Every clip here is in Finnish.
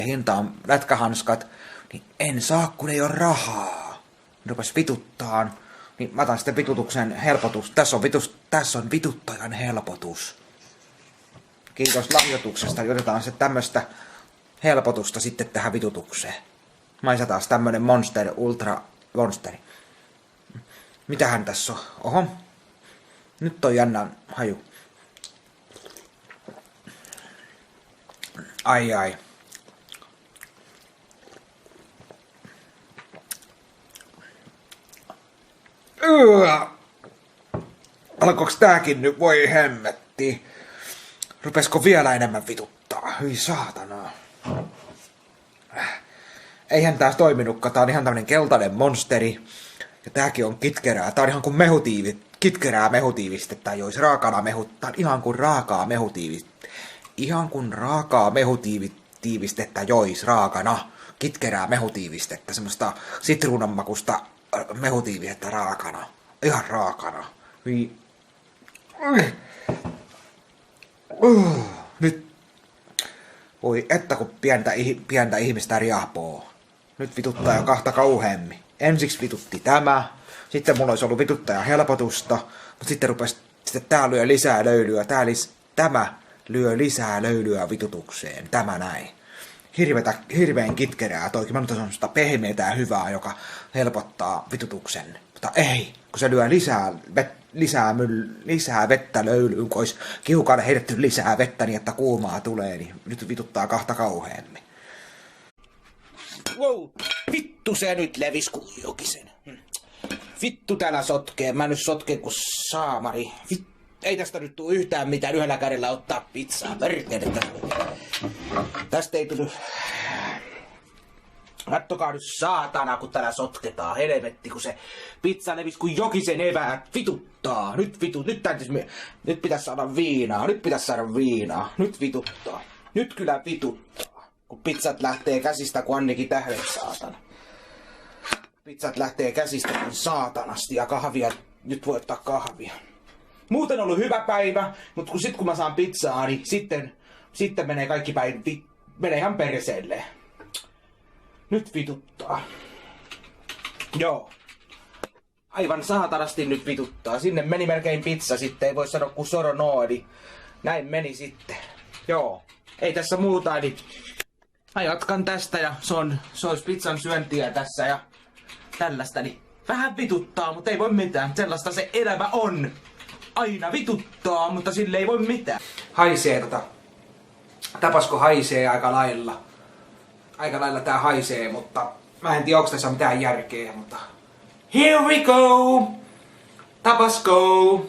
hinta on lätkähanskat, niin en saa, kun ei ole rahaa. Rupes vituttaan, niin mä otan sitten vitutuksen helpotus. Tässä on vituttajan helpotus. Kiitos lahjoituksesta, otetaan se tämmöstä helpotusta sitten tähän vitutukseen. Maisa taas tämmönen Monster Ultra Monsteri. Mitähän tässä on? Oho. Nyt on jännä haju. Ai. Alkoiks tääkin nyt? Voi hemmetti. Rupesko vielä enemmän vituttaa? Hyi saatana. Eihän tää toiminutkaan. Tää on ihan tämmönen keltainen monsteri. Ja tääkin on kitkerää. Tää on ihan kuin kitkerää mehutiivistettä jois. Raakana mehuttaa. Ihan kuin raakaa mehutiivistettä. Ihan kuin raakaa mehutiivistettä jois raakana. Kitkerää mehutiivistettä. Semmoista sitruunanmakusta mehutiivistettä raakana. Ihan raakana. Nyt. Voi että kun pientä ihmistä riahpoo. Nyt vituttaa jo kahta kauheemmin. Ensiksi vitutti tämä. Sitten mulla olisi ollut vituttaja helpotusta. Mutta sitten tää lyö lisää löylyä. Tämä lyö lisää löylyä vitutukseen. Tämä näin. Hirveän kitkerää toikin. Mä nyt on semmoista pehmeätä ja hyvää, joka helpottaa vitutuksen. Mutta ei, kun se lyö lisää vettä löylyyn, kun olisi kiukaan heitetty lisää vettä niin, että kuumaa tulee, niin nyt vituttaa kahta kauheemmin. Wow, vittu se nyt levis kuin jokisen. Vittu täällä sotkee, mä nyt sotken kuin saamari. Ei tästä nyt tuu yhtään mitään yhdellä kädellä ottaa pizzaa, perkele. Tästä ei tullut. Kattokaa nyt saatana, kun täällä sotketaan. Helvetti, kun se pizza levis kuin jokisen eväät. Vituttaa. Nyt pitäisi saada viinaa. Nyt vituttaa. Nyt kyllä vituttaa. Kun pizzat lähtee käsistä kuin Annikin tähdet, saatana. Pizzat lähtee käsistä kuin saatanasti ja kahvia. Nyt voi ottaa kahvia. Muuten on ollut hyvä päivä, mutta kun mä saan pizzaa, niin sitten menee kaikki päin. Menee ihan perseelle. Nyt vituttaa. Joo. Aivan saatanasti nyt vituttaa. Sinne meni melkein pizza sitten. Ei voi sanoa kuin soronoodi. Näin meni sitten. Joo. Ei tässä muuta, eli mä jatkan tästä ja se olisi pizzan syöntiä tässä ja tällaista. Niin vähän vituttaa, mutta ei voi mitään. Sellaista se elämä on. Aina vituttaa, mutta sille ei voi mitään. Haisee Tapasko haisee aika lailla. Aika lailla tää haisee, mutta mä en tiedä onks tässä mitään järkeä, mutta here we go! Tabasco.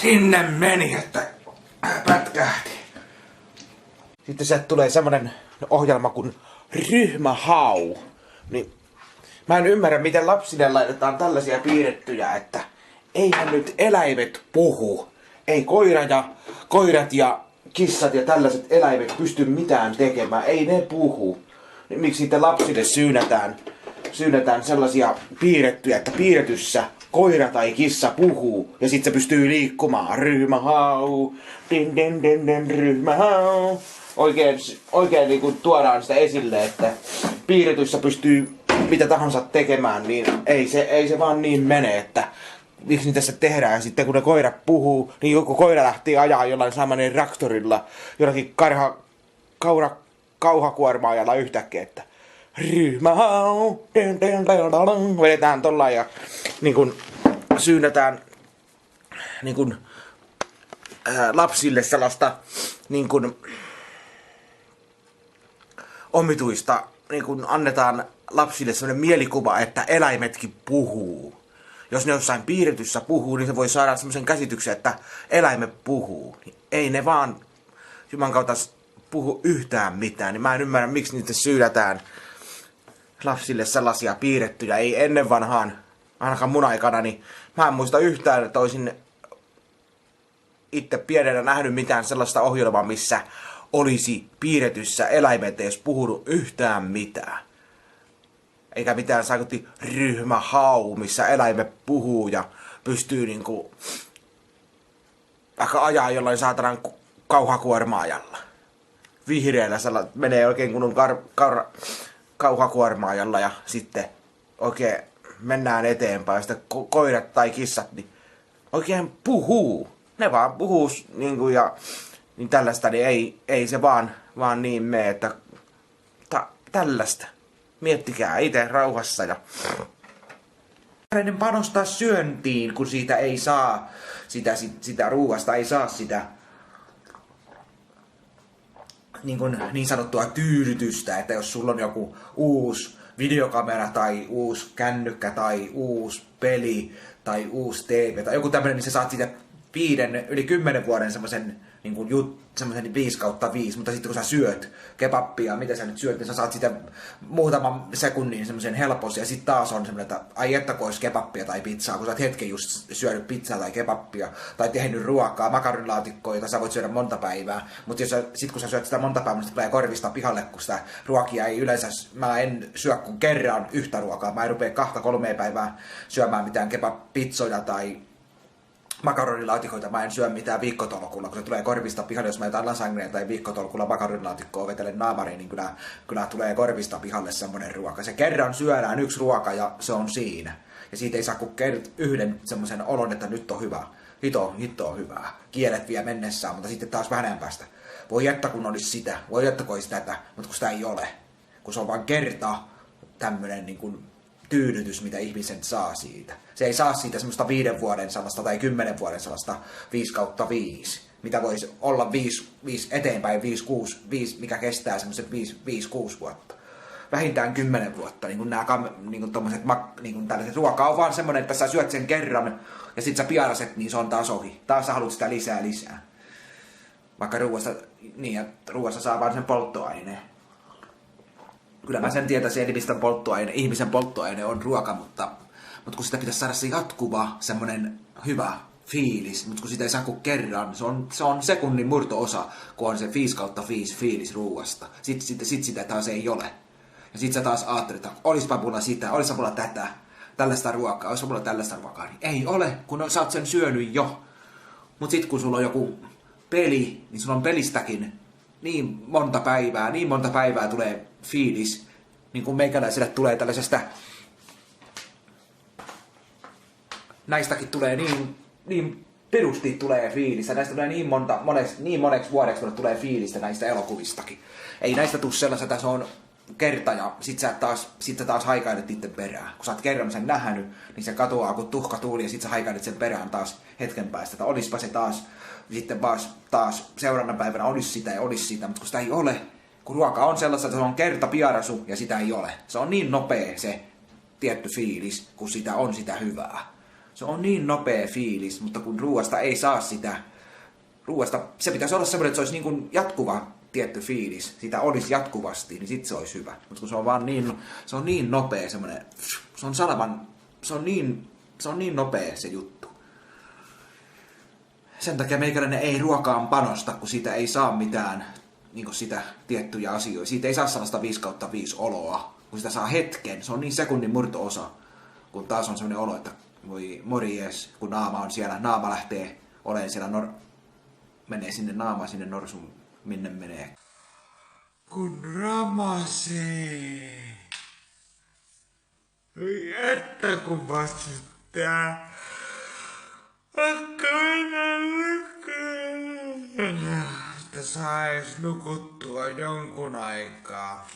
Sinne meni, että pätkähti. Sitten sieltä tulee semmonen ohjelma kuin Ryhmähau. Niin mä en ymmärrä, miten lapsille laitetaan tällaisia piirrettyjä, että eihän nyt eläimet puhu. Ei koirat ja kissat ja tällaiset eläimet pysty mitään tekemään. Ei ne puhu. Niin miksi sitten lapsille syynätään sellaisia piirrettyjä, että piirretyssä koira tai kissa puhuu ja sit se pystyy liikkumaan. Ryhmähau, din, ryhmähau. Oikein niin kuin tuodaan sitä esille, että piirretyssä pystyy mitä tahansa tekemään, niin ei se vaan niin mene, että miksi niitä tässä tehdään. Ja sitten kun ne koirat puhuu, niin joku koira lähti ajaa jollain samaneen traktorilla, jollakin kauhakuormaajalla yhtäkkiä, että ryhmähau, vedetään tollaan ja niin kun syynnetään niin kun, lapsille sellaista niin kun, omituista, niin kun annetaan lapsille sellainen mielikuva, että eläimetkin puhuu. Jos ne jossain piirretyssä puhuu, niin se voi saada semmoisen käsityksen, että eläimet puhuu. Ei ne vaan Juman kautta puhu yhtään mitään, niin mä en ymmärrä, miksi niitä syydetään lapsille sellaisia piirrettyjä. Ei ennen vanhaan, ainakaan mun aikana, niin mä en muista yhtään, että olisin itse pienenä nähnyt mitään sellaista ohjelmaa, missä olisi piirretyssä eläimet edes puhunut yhtään mitään. Eikä mitään saikutti ryhmähau, missä eläimet puhuu ja pystyy niinku vaikka ajaa jollain saatanan kauhakuormaajalla. Vihreällä menee oikein kunnon kauhakuormaajalla ja sitten oikein mennään eteenpäin. Ja sitten koirat tai kissat niin oikein puhuu. Ne vaan puhuu niinku ja niin tällaista, niin ei se vaan niin mene, että tällaista. Miettikää itse rauhassa ja panostaa syöntiin, kun siitä ei saa sitä ruuasta, ei saa sitä niin sanottua tyydytystä, että jos sulla on joku uusi videokamera tai uusi kännykkä tai uusi peli tai uusi TV tai joku tämmönen, niin sä saat siitä yli 10 vuoden semmoisen semmoisen 5/5, mutta sitten kun sä syöt kebappia, mitä sä nyt syöt, niin sä saat sitä muutaman sekunnin semmoisen helpos, ja sitten taas on semmoinen, että ai että kun olisi kebappia tai pizzaa, kun sä oot hetken just syönyt pizzaa tai kebappia, tai tehnyt ruokaa, makaronilaatikkoa, jota sä voit syödä monta päivää, mutta sit kun sä syöt sitä monta päivää, niin tulee korvista pihalle, kun sitä ruokia ei yleensä, mä en syö kuin kerran yhtä ruokaa, mä en rupea 2-3 päivää syömään mitään kebab-pizzoja tai makaronilaatikkoita, mä en syö mitään viikkotolkulla, kun se tulee korvista pihalle, jos mä jotain lasagneja tai viikkotolkulla makaronilaatikkoa vetelen naamariin, niin kyllä tulee korvista pihalle semmonen ruoka. Se kerran syödään yksi ruoka ja se on siinä. Ja siitä ei saa kuin yhden semmoisen olon, että nyt on hyvä. Hitto on hyvää. Kielet vie mennessään, mutta sitten taas vähän päästä. Voi että kun olisi sitä, voi että kun olisi tätä, mutta kun sitä ei ole. Kun se on vain kerta tämmönen niin kuin tyydytys, mitä ihmiset saa siitä. Se ei saa siitä semmoista 5 vuoden sellaista tai 10 vuoden sellaista 5/5, mitä voisi olla 5 eteenpäin, 5, mikä kestää semmoiset 5-6 vuotta. Vähintään 10 vuotta, niin kuin nämä tommoset, niin kuin tällaiset. Ruoka on vaan semmoinen, että sä syöt sen kerran ja sit sä piaraset, niin se on taas ohi. Taas sä haluat sitä lisää. Vaikka ruoasta saa vaan sen polttoaineen. Kyllä mä sen tietäisin, että ihmisen polttoaine on ruoka, mutta kun sitä pitäisi saada se jatkuva, semmonen hyvä fiilis, mutta kun sitä ei saa kuin kerran, se on sekunnin murto-osa, kun on se 5/5 fiilis ruuasta. Sitten sitä taas ei ole. Ja sit sä taas ajattelet, että olispa mulla sitä, olispa mulla tätä, tällaista ruokaa, olispa mulla tällaista ruokaa. Niin ei ole, kun sä oot sen syönyt jo. Mut sit kun sulla on joku peli, niin sulla on pelistäkin niin monta päivää tulee fiilis, niin kuin meikäläiselle tulee tällaisesta, näistäkin tulee niin perusti tulee fiilistä, näistä tulee niin moneksi vuodeksi tulee fiilistä näistä elokuvistakin. Ei näistä tule sellaista, että se on kerta ja sit sä taas haikailet itse perään. Kun sä oot kerran sen nähnyt, niin se katoaa kuin tuhka tuuli ja sit sä haikailet sen perään taas hetken päästä. Että olispa se sitten taas seuraavana päivänä olisi sitä, mutta kun sitä ei ole, kun ruoka on sellaista, että se on kerta piarasu ja sitä ei ole. Se on niin nopea se tietty fiilis, kun sitä on sitä hyvää. Se on niin nopea fiilis, mutta kun ruoasta ei saa sitä, se pitäisi olla semmoinen, että se olisi niin kuin jatkuva tietty fiilis, sitä olisi jatkuvasti, niin sitten se olisi hyvä. Mutta kun se on vaan niin nopea semmoinen, se on niin nopea se juttu. Sen takia meikäläinen ei ruokaan panosta, kun siitä ei saa mitään niin sitä tiettyjä asioita. Siitä ei saa sellaista 5/5 oloa, kun sitä saa hetken. Se on niin sekunnin murto-osa, kun taas on sellainen olo, että voi morjes, kun naama on siellä. Naama lähtee olemaan siellä, menee sinne naamaan, sinne norsun, minne menee. Kun ramasee. Että kun vastustaa. Vaikka mennä nukkumaan. Että sais nukuttua jonkun aikaa.